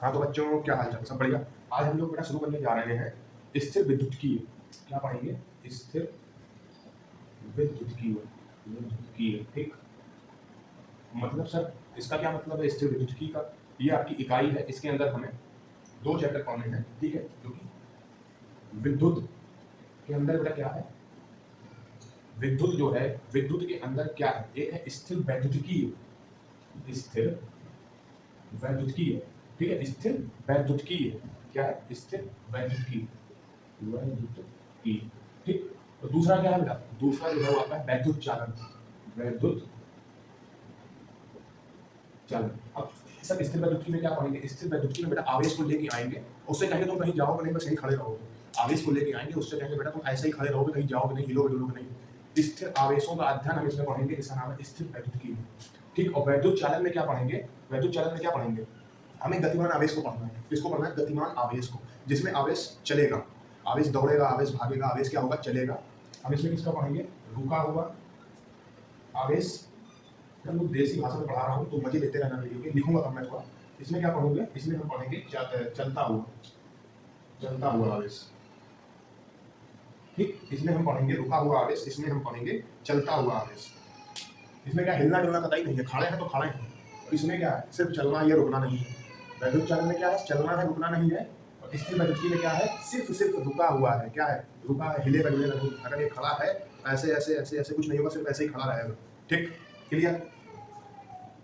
हाँ तो बच्चों, क्या हाल चाल, सब बढ़िया। आज हम लोग बेटा शुरू करने जा रहे हैं स्थिर विद्युतकीय। क्या पढ़ेंगे? स्थिर विद्युतकीय। विद्युतकीय, ठीक। मतलब सर, इसका क्या मतलब है स्थिर विद्युतकीय का? ये आपकी इकाई है, इसके अंदर हमें दो चैप्टर पढ़ने हैं, ठीक है। जो कि विद्युत के अंदर बेटा क्या है, विद्युत जो है, विद्युत के अंदर क्या है, एक है स्थिर वैद्युतिकीय। स्थिर वैद्युतकीय, ठीक है। स्थिर वैद्युतकीय क्या है? स्थिर वैद्युतकीय, वैद्युतकीय, ठीक। तो दूसरा क्या है बेटा? दूसरा जो है वो आपका है वैद्युत चालन। वैद्युत चालन। अब सर स्थिर वैद्युतकीय में क्या पढ़ेंगे? स्थिर वैद्युतकीय में बेटा आवेश को लेके आएंगे, उससे कहेंगे तुम कहीं जाओगे नहीं, बस यहीं खड़े रहोगे। आवेश को लेके आएंगे, उससे कहेंगे बेटा तुम ऐसे ही खड़े रहोगे, कहीं जाओगे नहीं, हिलोगे डुलोगे नहीं। स्थिर आवेशों का अध्ययन हम इसमें पढ़ेंगे, इसका नाम है स्थिर वैद्युतकीय, ठीक। और वैद्युत चालन में क्या पढ़ेंगे? वैद्युत चालन में क्या पढ़ेंगे? हमें गतिमान आवेश को पढ़ना है। किसको पढ़ना है? गतिमान आवेश को, जिसमें आवेश चलेगा, आवेश दौड़ेगा, आवेश भागेगा, आवेश क्या होगा? चलेगा। हम इसमें किसका पढ़ेंगे? रुका हुआ आवेश। मैं लोग देसी भाषा में पढ़ा रहा हूँ तो मजे लेते रहना वीडियो के, लिखूंगा तब मैं थोड़ा। इसमें क्या पढ़ोगे? इसमें हम पढ़ेंगे चलता हुआ, चलता हुआ आवेश, ठीक। इसमें हम पढ़ेंगे रुका हुआ आवेश, इसमें हम पढ़ेंगे चलता हुआ आवेश। इसमें क्या हिलना डुलना कतई नहीं है, खड़े हैं तो खड़े हैं। और इसमें क्या है? सिर्फ चलना ही है, रुकना नहीं है। वैद्युत चालन में क्या है? चलना है, रुकना नहीं है। और स्थिर वैद्युतकीय में क्या है? सिर्फ रुका हुआ है। क्या है? रुका है, हिलेगा डुलेगा नहीं। अगर ये खड़ा है, ऐसे ऐसे ऐसे ऐसे कुछ नहीं होगा, सिर्फ ऐसे ही खड़ा रहेगा, ठीक। क्लियर?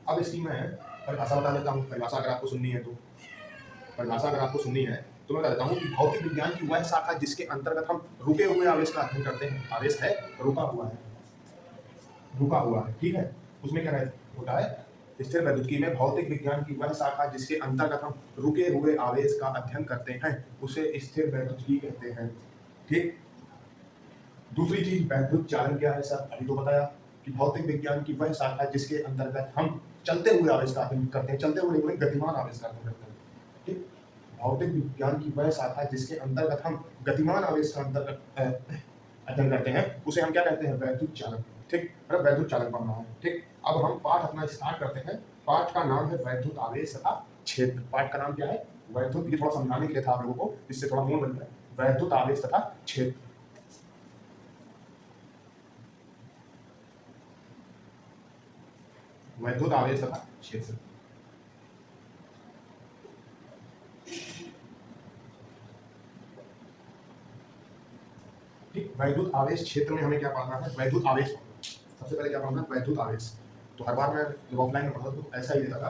अब इसकी मैं परिभाषा बता देता हूँ। परिभाषा अगर आपको सुननी है तो, परिभाषा अगर आपको सुननी है तो मैं बता देता हूँ कि भौतिक विज्ञान की वह शाखा जिसके अंतर्गत हम रुके हुए आवेश का अध्ययन करते हैं। आवेश है, रुका हुआ है, रुका हुआ है, ठीक है। उसमें क्या होता है? स्थिर वैद्युतकीय में भौतिक विज्ञान की वह शाखा जिसके अंतर्गत हम रुके हुए आवेश का अध्ययन करते हैं, उसे स्थिर वैद्युतकीय कहते हैं, ठीक। दूसरी चीज वैद्युत चालन क्या है सर? अभी तो बताया कि भौतिक विज्ञान की वह शाखा जिसके अंतर्गत हम चलते हुए आवेश का अध्ययन करते हैं। चलते हुए नहीं बोले, गतिमान आवेश का अध्ययन करते हैं, ठीक। भौतिक विज्ञान की वह शाखा जिसके अंतर्गत हम गतिमान आवेश का अध्ययन करते हैं, उसे हम क्या कहते हैं? वैद्युत चालन, ठीक। वैद्युत चालन पढ़ना है, ठीक। अब हम पाठ अपना स्टार्ट करते हैं। पाठ का नाम है वैद्युत आवेश तथा क्षेत्र। पाठ का नाम क्या है? वैद्युत। ये थोड़ा समझाने के लिए था आप लोगों को, इससे थोड़ा मूड बन जाए। वैद्युत आवेश तथा क्षेत्र। वैद्युत आवेश तथा क्षेत्र, ठीक। वैद्युत आवेश क्षेत्र में हमें क्या पढ़ना है? वैद्युत आवेश। सबसे पहले क्या पढ़ना है? वैद्युत आवेश। तो हर बार मैं जब ऑफलाइन में पढ़ता तो ऐसा ही देता था।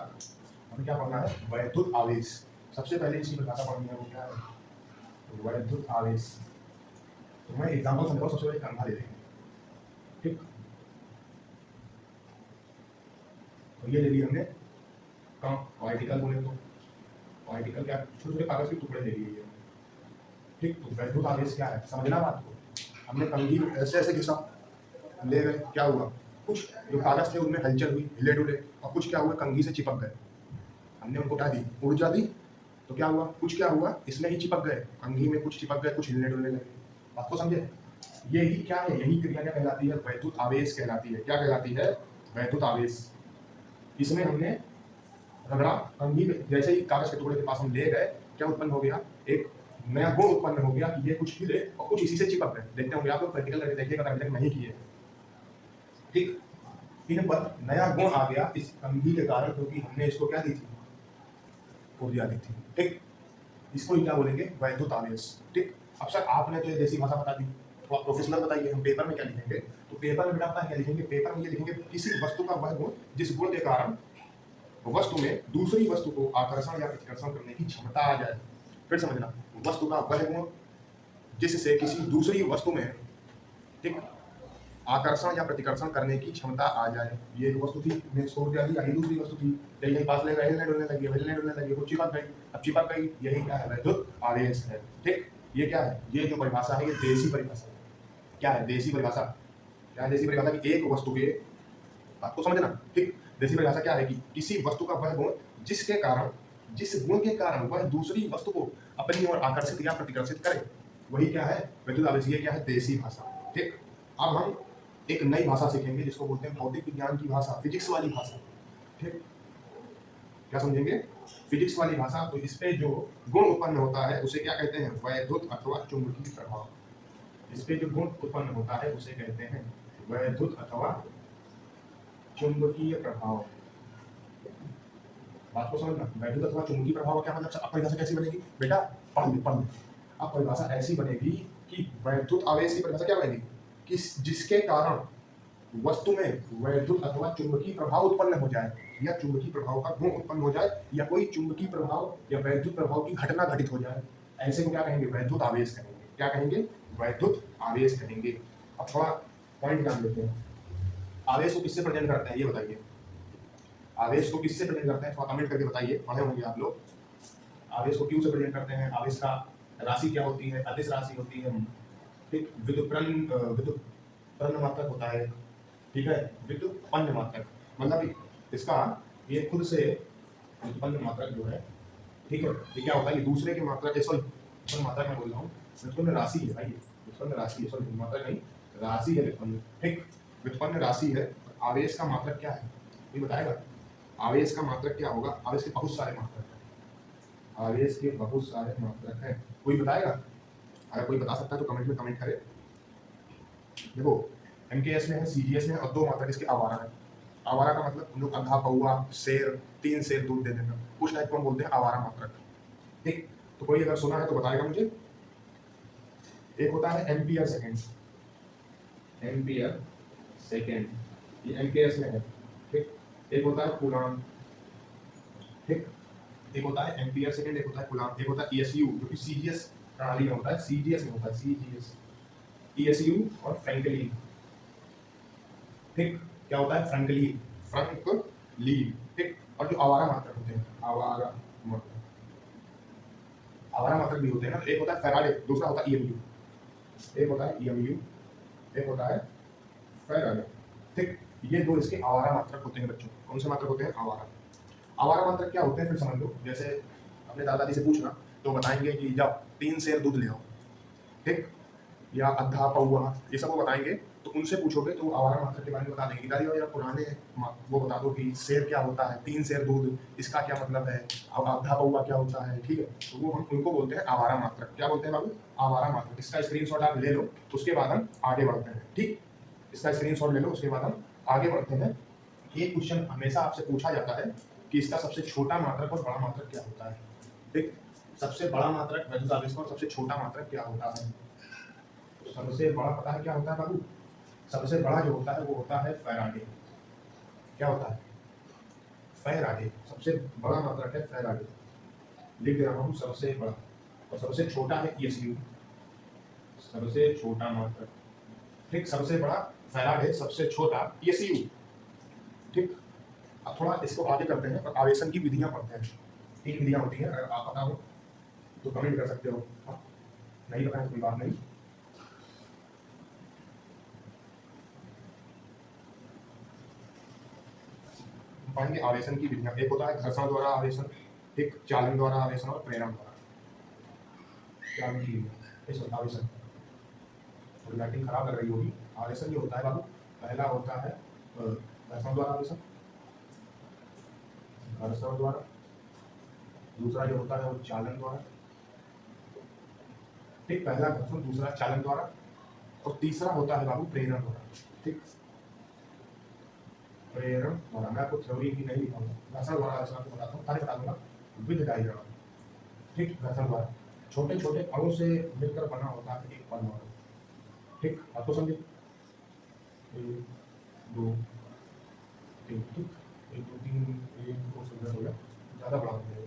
हमें क्या पढ़ना है? वैद्युत आवेश। सबसे पहले इसकी परिभाषा पढ़नी है, वो क्या है? वैद्युत आवेश। तो मैं एग्जाम्पल समझाऊँ, सबसे पहले कंधा ले लेंगे, ठीक। तो ये ले लिया हमने कम पार्टिकल, बोले तो पार्टिकल क्या? छोटे छोटे कागज के टुकड़े ले लिए ये, ठीक। तो वैद्युत आवेश क्या है, समझना बात को। हमने कंघी ऐसे ऐसे घिसा, ले गए, क्या हुआ? कुछ जो कागज थे उनमें हलचल हुई, हिले डुले, और कुछ क्या हुआ? कंघी से चिपक गए। हमने उनको क्या दी? ऊर्जा दी। तो क्या हुआ? कुछ क्या हुआ? इसमें ही चिपक गए, कंघी में कुछ चिपक गए, कुछ हिलने डुलने लगे। बात को समझे? यही क्या है? यही क्रिया क्या कहलाती है? वैद्युत आवेश कहलाती है। क्या कहलाती है? वैद्युत आवेश। इसमें हमने रगड़ा, कंघी में जैसे ही कागज के टुकड़े के पास हम ले गए, क्या उत्पन्न हो गया? एक नया गुण उत्पन्न हो गया कि ये कुछ हिले और कुछ इसी से चिपक गए। देखते होंगे आप लोग, प्रैक्टिकल करके देखिएगा, अभी तक नहीं किए, ठीक। इन पर नया गुण आ गया इस कंघी के कारण, क्योंकि हमने इसको क्या दी थी? ऊर्जा दी थी, ठीक। इसको ही क्या बोलेंगे? वैद्युत आवेश, ठीक। अब सर आपने तो ये देसी भाषा बता दी, थोड़ा प्रोफेशनल बताइए, हम पेपर में क्या लिखेंगे? तो पेपर में बेटा अपना क्या लिखेंगे? पेपर में ये लिखेंगे किसी वस्तु का वह गुण जिस गुण के कारण वस्तु में दूसरी वस्तु को आकर्षण या प्रतिकर्षण करने की क्षमता आ जाए। फिर समझना, वस्तु का वह गुण जिससे किसी दूसरी वस्तु में, ठीक, आकर्षण या प्रतिकर्षण करने की क्षमता आ जाए। ये एक वस्तु थी, मैं छोड़ दिया, यही दूसरी वस्तु थी, कहीं पास ले गए, हिलने डुलने लगी, हिलने डुलने लगी, वो चिपक गई। अब चिपक गई, यही क्या है? वैद्युत आवेश है, ठीक। ये क्या है? ये जो परिभाषा है, ये देसी परिभाषा है। क्या है देसी परिभाषा? क्या है देसी परिभाषा? की एक वस्तु के, बात को समझना, ठीक। देसी परिभाषा क्या है? कि किसी वस्तु का वह गुण जिसके कारण, जिस गुण के कारण वह दूसरी वस्तु को अपनी ओर आकर्षित या प्रतिकर्षित करे, वही क्या है? वैद्युत आवेश। ये क्या है? देसी भाषा, ठीक। अब हम एक नई भाषा सीखेंगे जिसको बोलते हैं भौतिक विज्ञान की भाषा, फिजिक्स वाली भाषा, ठीक। क्या समझेंगे? फिजिक्स वाली भाषा। तो इस पे जो गुण उत्पन्न होता है उसे क्या कहते हैं? वैद्युत अथवा चुंबकीय प्रभाव। इस पे जो गुण उत्पन्न होता है उसे कहते हैं वैद्युत अथवा चुंबकीय प्रभाव। बात को समझना, वैद्युत अथवा चुंबकीय प्रभाव का क्या मतलब? अब परिभाषा कैसी बनेगी बेटा? पढ़ ले। अब परिभाषा ऐसी बनेगी कि वैद्युत आवेश की परिभाषा क्या बनेगी कि जिसके कारण वस्तु में वैद्युत अथवा चुंबकीय प्रभाव उत्पन्न हो जाए, या चुंबकीय प्रभाव का गुण उत्पन्न हो जाए, या कोई चुंबकीय प्रभाव या वैद्युत प्रभाव की घटना घटित हो जाए, ऐसे को क्या कहेंगे? वैद्युत आवेश कहेंगे। क्या कहेंगे? वैद्युत आवेश कहेंगे। अब थोड़ा पॉइंट जान लेते हैं। आवेश को किससे प्रेजेंट करते हैं ये बताइए? आवेश को किससे प्रेजेंट करते हैं? थोड़ा कमेंट करके बताइए, पढ़े होंगे आप लोग। आवेश को क्यों से प्रेजेंट करते हैं? आवेश का राशि क्या होती है? अदिश राशि होती है। ठीक, विद्युतपन्न मात्रक होता है। ठीक है, व्युत्पन्न मात्रक मतलब इसका ये खुद से व्युत्पन्न मात्रक जो है, ठीक है, ये क्या होता है? ये दूसरे के मात्रक, सॉरी व्युत्पन्न मात्रक मैं बोल रहा हूँ, व्युत्पन्न राशि है भाई, व्युत्पन्न राशि है, सॉरी मात्रक नहीं, राशि है व्युत्पन्न। ठीक, व्युत्पन्न राशि है। आवेश का मात्रक क्या है ये बताएगा? आवेश का मात्रक क्या होगा? आवेश के बहुत सारे मात्रक हैं। आवेश के बहुत सारे मात्रक हैं। कोई बताएगा? अगर कोई बता सकता है तो कमेंट में कमेंट करे। देखो, एमकेएस में है, सीजीएस में है, और 2 मात्रक इसके आवारा है। आवारा का मतलब हम लोग अंधा, कौआ, शेर, 3 शेर दूध दे देना, उस टाइप को हम बोलते हैं आवारा मात्रक। ठीक, तो कोई अगर सुना है तो बताएगा मुझे। एक होता है एम्पियर सेकेंड, एम्पियर सेकेंड, ये एमकेएस में है। ठीक, एक होता है कूलाम। ठीक, एक होता है एम्पियर सेकेंड, एक होता है कूलाम, एक होता है ईएसयू जो कि सीजीएस प्रणाली में होता है, सीजीएस में होता है, सीजीएस, ईएसयू और फ्रैंकलिन। ठीक, क्या होता है? Franklin, Franklin. ठीक, और जो आवारा मात्रक होते हैं, आवारा मात्रक, आवारा मात्रक भी होते हैं ना। एक होता है फैराडे, दूसरा होता है ईएमयू। एक होता है ईएमयू, एक होता है फैराडे। ठीक, ये 2 इसके आवारा मात्रक होते हैं बच्चों। कौन से मात्रक होते हैं? आवारा। आवारा मात्रक क्या होते हैं फिर समझ लो। जैसे अपने दादाजी से पूछना तो बताएंगे कि जब 3 शेर दूध ले आओ, ठीक, या अद्धा, पौआ, ये सब वो बताएंगे। तो उनसे पूछोगे तो आवारा मात्रक के बारे में बता देंगे। दादी और पुराने वो बता दो कि शेर क्या होता है, 3 शेर दूध, इसका क्या मतलब है, अब आधा पौआ क्या होता है। ठीक है, तो वो हम उनको बोलते हैं आवारा मात्रक। क्या बोलते हैं बाबू? आवारा मात्रक। इसका स्क्रीनशॉट आप ले लो, उसके बाद हम आगे बढ़ते हैं। ठीक, इसका स्क्रीनशॉट ले लो, उसके बाद हम आगे बढ़ते हैं। एक क्वेश्चन हमेशा आपसे पूछा जाता है कि इसका सबसे छोटा मात्रक और बड़ा मात्रक क्या होता है। ठीक, सबसे बड़ा मात्रक वैद्युत आवेश का और सबसे छोटा मात्रक क्या होता है? सबसे बड़ा पता है क्या होता है बाबू? सबसे बड़ा जो होता है वो होता है फैराडे। क्या होता है? फैराडे। सबसे बड़ा मात्रक है फैराडे, लिख दे रहा हूँ, सबसे बड़ा। और सबसे छोटा है ईएसयू, सबसे छोटा मात्रक। ठीक, सबसे बड़ा फैराडे, सबसे छोटा ईएसयू। ठीक, अब थोड़ा इसको आगे करते हैं और आवेशन की विधियां पढ़ते हैं। 3 विधियां होती हैं, अगर आप पता हो तो कमेंट कर सकते हो, नहीं पता है तो कोई बात नहीं। पाएंगे आवेशन की विधियां। एक होता है घर्षण द्वारा आवेशन, एक चालन द्वारा आवेशन और प्रेरण द्वारा। चालन की विधियां, आवेशन, और लाइटिंग खराब लग रही होगी। आवेशन जो होता है बाबू, पहला होता है घर्षण द्वारा आवेशन, घर्षण द्वारा। दूसरा जो होता है वो चालन द्वारा। ठीक, पहला घर्षण, दूसरा चालन द्वारा, और तीसरा होता है बाबू प्रेरण द्वारा। ठीक, प्रेरण द्वारा। मैं आपको थ्योरी की नहीं लिखाऊंगा, घर्षण द्वारा आवेशन आपको बताता हूँ, सारे बता दूंगा विद डायग्राम। ठीक, घर्षण द्वारा छोटे छोटे अणु से मिलकर बना होता है एक परमाणु। ठीक, आपको समझे? 1 2 3। ठीक, 1 2 3, 1 2 समझ हो गया, ज़्यादा बड़ा हो गया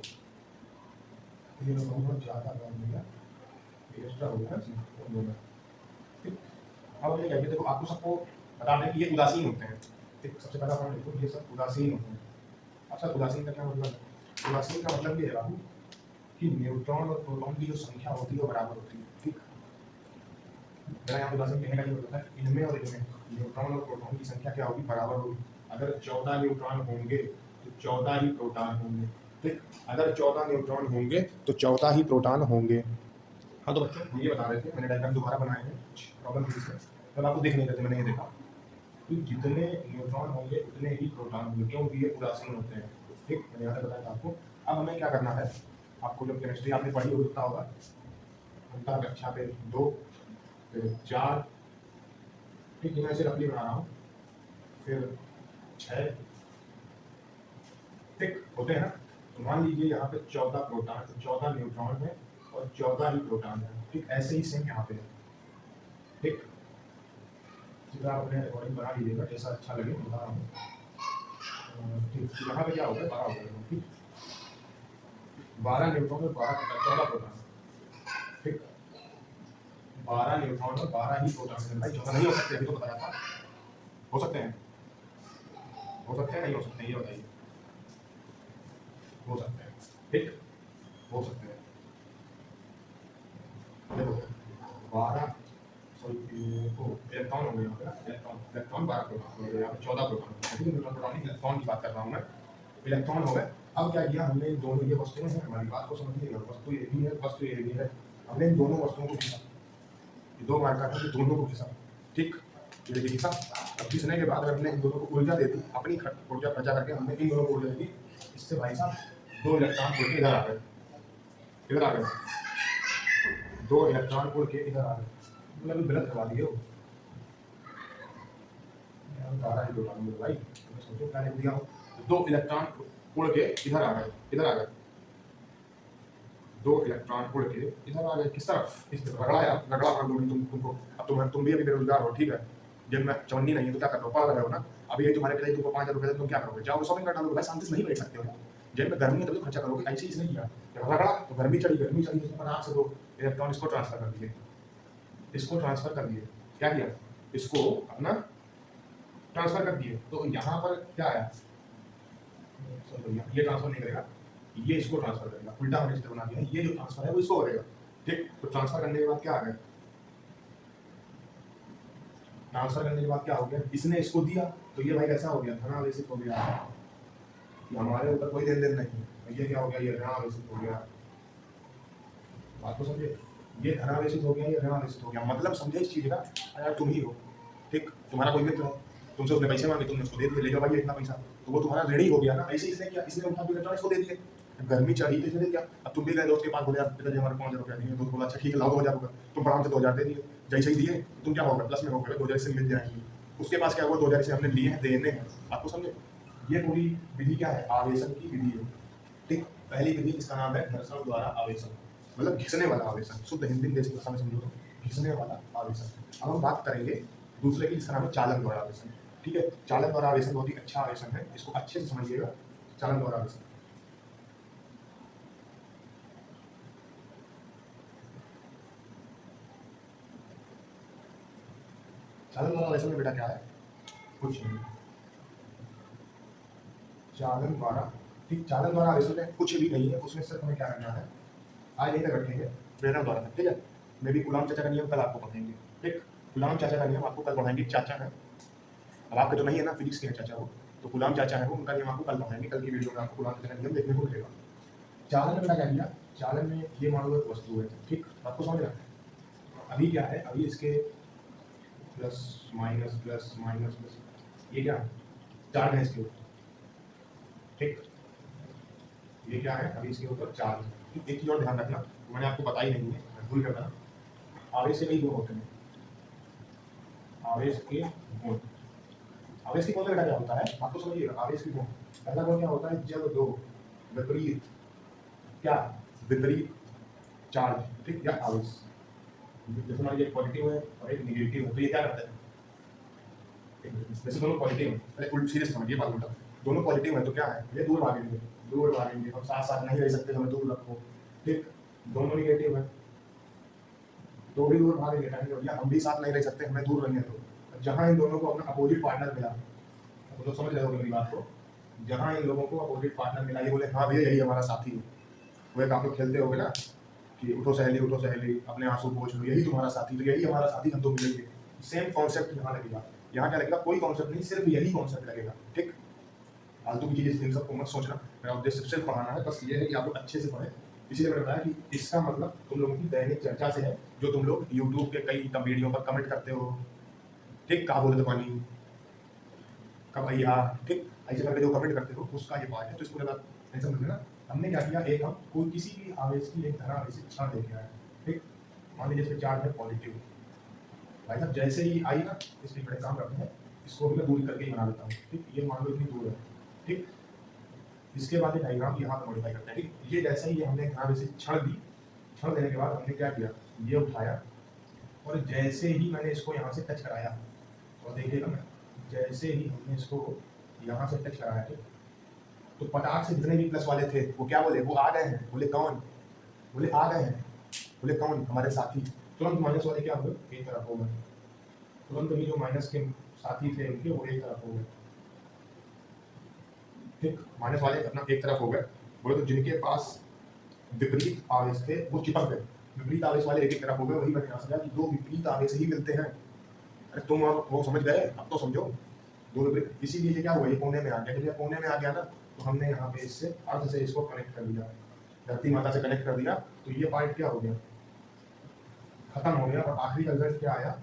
ये, बहुत ज़्यादा बड़ा हो गया, एक्स्ट्रा हो गया ना। ठीक, अब हमने क्या किया, देखो आपको सबको बता दें कि ये उदासीन होते हैं। ठीक, सबसे पहला पॉइंट देखो, ये सब उदासीन होते हैं। अच्छा, उदासीन का क्या मतलब है? उदासीन का मतलब ये है बाबू कि न्यूट्रॉन और प्रोटॉन की जो संख्या होती है वो बराबर होती है। ठीक, मेरा यहाँ उदासीन कहने का ये मतलब है इनमें और इनमें न्यूट्रॉन और प्रोटॉन की संख्या क्या होगी? बराबर होगी। अगर 14 न्यूट्रॉन होंगे तो 14 ही प्रोटॉन होंगे। ठीक, अगर 14 न्यूट्रॉन होंगे तो 14 ही प्रोटॉन होंगे। हाँ, तो बच्चों हम ये बता रहे थे, मैंने डायग्राम दोबारा बनाए हैं, प्रॉब्लम थी इसमें, तब आपको देख नहीं रहे थे, मैंने ये देखा कि जितने न्यूट्रॉन होंगे उतने ही प्रोटॉन होंगे, क्योंकि ये उदासीन होते हैं। ठीक, मैंने यहाँ तक बताया था आपको। अब हमें क्या करना है, आपको जब केमिस्ट्री आपने पढ़ी होगी उतना होगा, उनका कक्षा पे 2 फिर 4, ठीक है, मैं इसे रफली बना रहा हूँ, फिर 6, ठीक होते हैं ना। तो मान लीजिए यहाँ पे 14 प्रोटॉन, 14 न्यूट्रॉन है और 14 ही प्रोटॉन है, ठीक। ऐसे ही सेम यहाँ पे है, ठीक। जितना आप अपने अकॉर्डिंग बना लीजिएगा, जैसा अच्छा लगे बता रहा हूँ, ठीक। तो यहाँ पे क्या होगा, 12 हो गया, ठीक। 12 न्यूट्रॉन और 14 प्रोटॉन, ठीक। 12 न्यूट्रॉन और 12 ही प्रोटॉन है भाई, 14 नहीं हो सकते, अभी तो बताया था। हो सकते हैं, हो सकते हैं, नहीं हो सकते, ये बताइए। हो सकते हैं, ठीक, हो सकते हैं। देखो 12 इलेक्ट्रॉन हो गए यहाँ पे ना, इलेक्ट्रॉन 12 प्रोटॉन हो गए, यहाँ पे 14 प्रोटॉन, ठीक है। न्यूट्रॉन प्रोटॉन इलेक्ट्रॉन की बात कर रहा हूँ मैं, इलेक्ट्रॉन हो गए। अब क्या किया हमने, इन दोनों ये वस्तुएं हैं, हमारी बात को समझिएगा, वस्तु ये भी है, वस्तु ये भी है। हमने इन दोनों वस्तुओं को खींचा, ये 2 मार्का था, दोनों को खींचा, ठीक। ये देखिए खींचा। अब खींचने के बाद हमने इन दोनों को ऊर्जा दे दी, अपनी ऊर्जा खर्चा करके हमने इन दोनों को ऊर्जा दी। इससे भाई साहब 2 इलेक्ट्रॉन उड़ के इधर आ गए, इधर आ गए, 2 इलेक्ट्रॉन उड़ के इधर आ गए, मतलब गलत करवा दिए हो यार, ही बोला मुझे भाई, मैं सोचो क्या लिख दिया हूँ। 2 इलेक्ट्रॉन उड़ के इधर आ गए, इधर आ गए, 2 इलेक्ट्रॉन उड़ के इधर आ गए, किस तरफ, इस तरफ। रगड़ा कर दूंगी तुमको। अब तुम भी अभी बेरोजगार हो, ठीक है। जब मैं चवन्नी नहीं है तो क्या कर रहे हो, पढ़ रहे हो ना। अभी ये तुम्हारे पिताजी तुमको 5000 रुपए, तुम क्या करोगे, जाओगे शॉपिंग कर डालोगे भाई, शांति से नहीं बैठ सकते हो। जेब में गर्मी है तभी तो खर्चा करोगे, ऐसे ही इसने किया। जब रगड़ा तो गर्मी चढ़ी तो फटाक से 2 इलेक्ट्रॉन इसको ट्रांसफर कर दिए, इसको ट्रांसफर कर दिए। क्या किया, इसको अपना ट्रांसफर कर दिए। तो यहाँ पर क्या आया, ये ट्रांसफर नहीं करेगा, ये इसको ट्रांसफर करेगा, उल्टा हमने चित्र बना दिया। ये जो ट्रांसफर है वो इसको करेगा, ठीक। तो ट्रांसफर करने के बाद क्या आ गया, ट्रांसफर करने के बाद क्या हो गया, इसने इसको दिया तो ये भाई कैसा हो गया, धनावेशित हो गया, कि हमारे ऊपर कोई लेन देन नहीं है। ये क्या हो गया, ये ऋणावेशित हो गया। बात को समझे, ये धनावेशित हो गया, ये ऋणावेशित हो गया। मतलब समझे इस चीज का, यार तुम ही हो, ठीक। तुम्हारा कोई मित्र है, तुमसे उसने पैसे मांगे, तुमने उसको दे दिए, ले जाओ भाई इतना पैसा, तो वो तुम्हारा ऋणी हो गया ना। ऐसे इसने किया, इसने उठा के इलेक्ट्रॉनिक्स को दे दिए, गर्मी चढ़ी तो इसने दे दिया। अब तुम भी गए दोस्त के पास, बोले यार पिताजी हमारे 5000 रुपया दिए, दोस्त बोला अच्छा ठीक है लाओ 2000 रुपये, तुम आराम से 2000 दे दिए। जैसे ही दिए तुम क्या होगा, प्लस में होगा, 2000 से मिल जाएंगे। उसके पास क्या हुआ, 2000 से हमने लिए हैं, देने हैं। आपको समझे, ये पूरी विधि क्या है, आवेशन की विधि है, ठीक। पहली विधि इसका नाम है घर्षण द्वारा आवेशन, मतलब घिसने वाला आवेशन, शुद्ध हिंदी में देसी भाषा में समझो तो घिसने वाला आवेशन। अब हम बात करेंगे दूसरे की, जिसका नाम है चालन द्वारा आवेशन, ठीक है। चालन द्वारा आवेशन बहुत ही अच्छा आवेशन है, इसको अच्छे से समझिएगा। चालन द्वारा आवेशन, चालन द्वारा आवेशन में बेटा क्या है, कुछ नहीं, चालन द्वारा, ठीक। चालन द्वारा आवेशन में कुछ भी नहीं है, उसमें सिर्फ हमें क्या करना है, आज यहीं तक रखेंगे प्रेरणा द्वारा, ठीक है। मे भी गुलाम चाचा का नियम कल आपको पढ़ाएंगे, ठीक। गुलाम चाचा का नियम आपको कल पढ़ाएंगे, चाचा है, अब आपके तो नहीं है ना, फिजिक्स के चाचा हो, तो गुलाम चाचा है वो, उनका नियम आपको कल पढ़ाएंगे, कल की वीडियो में आपको गुलाम चाचा का नियम देखने को मिलेगा। चालन में क्या किया, चालन में ये मान लो एक वस्तु है, ठीक। आपको समझ रहा है, अभी क्या है, अभी इसके plus minus plus minus plus, ये क्या है, चार्ज है इसके ऊपर, ठीक। ये क्या है, अभी इसके ऊपर चार्ज है। एक चीज और ध्यान रखना, मैंने आपको बताई नहीं है, भूल करना, आवेश के कई गुण होते हैं, आवेश के गुण, आवेश के गुण में बेटा क्या होता है, आपको समझिएगा। आवेश के गुण, पहला गुण क्या होता है, जब 2 विपरीत, क्या, विपरीत चार्ज, ठीक, या आवेश, जैसे मान लीजिए एक पॉजिटिव है और एक नेगेटिव है, तो ये क्या करते हैं, जैसे दोनों पॉजिटिव है, पहले उल्ट सीरियस समझिए बात उल्टा, दोनों पॉजिटिव है तो क्या है, ये दूर भागेंगे, दूर भागेंगे, हम साथ साथ नहीं रह सकते, हमें दूर रखो, ठीक। दोनों नेगेटिव है तो भी दूर भागेंगे, या हम भी साथ नहीं रह सकते, हमें दूर रहेंगे। तो जहाँ इन दोनों को अपना अपोजिट पार्टनर मिला, तो लोग समझ रहे हो मेरी बात को, जहाँ इन लोगों को अपोजिट पार्टनर मिला, ये बोले हाँ भैया यही हमारा साथी है। वो एक आप लोग खेलते होगे ना कि उठो सहेली अपने आंसू पोंछ लो, यही तुम्हारा साथी, तो यही हमारा साथी, हम तो मिलेंगे। सेम कॉन्सेप्ट यहाँ लगेगा, यहाँ क्या लगेगा, कोई कॉन्सेप्ट नहीं, सिर्फ यही कॉन्सेप्ट लगेगा, ठीक। फालतू की चीजें इन सबको मत सोचना, मेरा उद्देश्य सिर्फ पढ़ाना है, बस ये है कि आप लोग अच्छे से पढ़ें। इसीलिए मैंने बताया कि इसका मतलब तुम लोगों की दैनिक चर्चा से है, जो तुम लोग यूट्यूब के कई वीडियो पर कमेंट करते हो, ठीक। कहा बोले तो पानी, कब भैया, ठीक। ऐसे करके जो कमेंट करते हो उसका ये पार्ट है। तो इसको ज़्यादा टेंशन मत लेना। हमने क्या किया, एक हम कोई किसी भी आवेश की एक धरा आवेशित क्षण लेके आए, ठीक। मान लीजिए इसमें चार्ज है पॉजिटिव, भाई साहब जैसे ही आई ना, इसलिए बड़े काम करते हैं, इसको भी मैं दूरी करके ही बना देता हूँ, ठीक। ये मान लो इतनी दूर है, ठीक। इसके बाद ये डायग्राम यहाँ पे मॉडिफाई करते हैं, ठीक। ये जैसे ही ये हमने यहाँ से क्षण दी, क्षण देने के बाद हमने क्या किया, ये उठाया और जैसे ही मैंने इसको यहाँ से टच कराया, और देखिएगा मैं, जैसे ही हमने इसको यहाँ से टच कराया, ठीक, तो पटाख से जितने भी प्लस वाले थे वो क्या बोले, वो आ गए हैं। बोले कौन, बोले आ गए हैं। बोले कौन, हमारे साथी। तुरंत माइनस वाले क्या हुए, एक तरफ हो गए। तुरंत भी जो माइनस के साथी थे उनके वो एक तरफ हो गए, ठीक। माइनस वाले अपना एक तरफ हो गए। बोले तो जिनके पास विपरीत आवेश थे वो चिपक गए। विपरीत आवेश वाले एक तरफ हो गए। वही मैंने यहाँ समझा कि दो विपरीत आवेश ही मिलते हैं। अरे तुम अब वो समझ गए, अब तो समझो। दो विपरीत, इसीलिए ये क्या हुआ, ये कोने में आ गया। जब ये कोने में आ गया ना, तो हमने यहाँ पे इससे अर्थ से इसको कनेक्ट कर दिया, धरती माता से कनेक्ट कर दिया। तो ये पार्ट क्या हो गया, खत्म हो गया। और आखिरी का रिजल्ट क्या आया,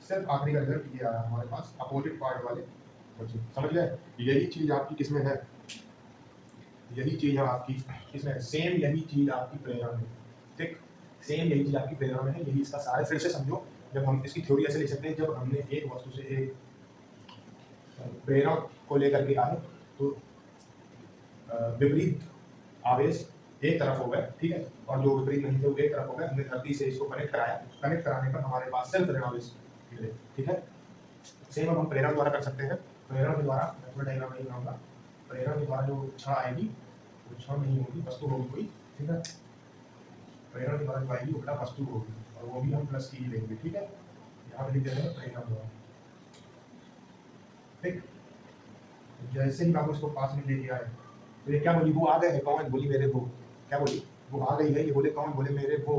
सिर्फ आखिरी का रिजल्ट ये आया हमारे पास, अपोजिट पार्ट वाले बच्चे। समझ गए। यही चीज आपकी किसमें है, यही चीज है आपकी किसमें, सेम यही चीज आपकी प्रेरणा में, ठीक। सेम यही चीज आपकी प्रेरणा में है। यही इसका सारा, फिर से समझो। जब हम इसकी थ्योरी ऐसे लिख सकते हैं, जब हमने एक वस्तु से एक प्रेरणा को लेकर के आए तो विपरीत आवेश एक तरफ हो गए, ठीक है, और जो विपरीत नहीं थे वो एक तरफ हो गए। हमने धरती से इसको कनेक्ट कराया, कनेक्ट कराने पर हमारे पास सिर्फ प्रेरणा आवेश मिले, ठीक है। सेम अब हम प्रेरणा द्वारा कर सकते हैं। प्रेरणा के द्वारा मैं थोड़ा डायग्राम नहीं बनाऊंगा। प्रेरणा के द्वारा जो क्षण आएगी वो क्षण नहीं होगी, वस्तु होगी कोई, ठीक है। प्रेरणा के द्वारा जो आएगी वो बड़ा वस्तु होगी, और वो भी हम प्लस की ही लेंगे, ठीक है। यहाँ पे लिख देते हैं प्रेरणा द्वारा, ठीक। जैसे ही बाबू इसको पास में लेके आए तो ये क्या बोली, वो आ गए हैं। कौन, बोली मेरे वो। क्या बोली, वो आ गई है। ये बोले कौन, बोले मेरे वो।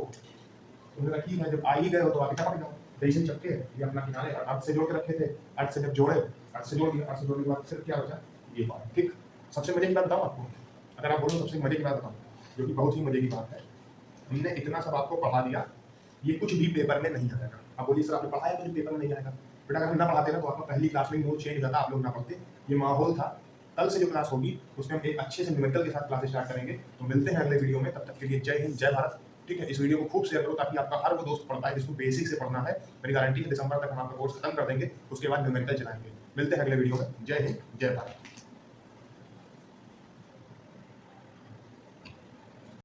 तो मैंने ठीक है, जब आ ही गए हो तो आगे टपक जाओ। जैसे चक्के ये अपना किनारे अर्थ से जोड़ के रखे थे, अर्थ से जब जोड़े, अर्थ से जोड़ दिया, अर्थ से जोड़ने के बाद सिर्फ क्या बचा, ये बात, ठीक। सबसे मजे की बात बताऊँ आपको, अगर आप बोलो सबसे मजे की बात बताऊँ, जो कि बहुत ही मजे की बात है। हमने इतना सब आपको पढ़ा दिया, ये कुछ भी पेपर में नहीं आएगा। आप बोलिए सर आपने पढ़ाया, कुछ पेपर में नहीं आएगा। बेटा अगर हम ना पढ़ाते ना तो आपका पहली क्लास में मूड चेंज हो जाता, आप लोग ना पढ़ते। ये माहौल था। कल से जो क्लास होगी उसमें हम एक अच्छे से न्यूमेरिकल के साथ क्लास स्टार्ट करेंगे। तो मिलते हैं अगले वीडियो में, तब तक के लिए जय हिंद, जय भारत, ठीक है। इस वीडियो को खूब शेयर करो ताकि आपका हर वो दोस्त पढ़ पाए जिसको बेसिक से पढ़ना है। मेरी गारंटी है दिसंबर तक हम आपका कोर्स खत्म कर देंगे, उसके बाद न्यूमेरिकल चलाएंगे। मिलते हैं अगले वीडियो में। जय हिंद, जय भारत।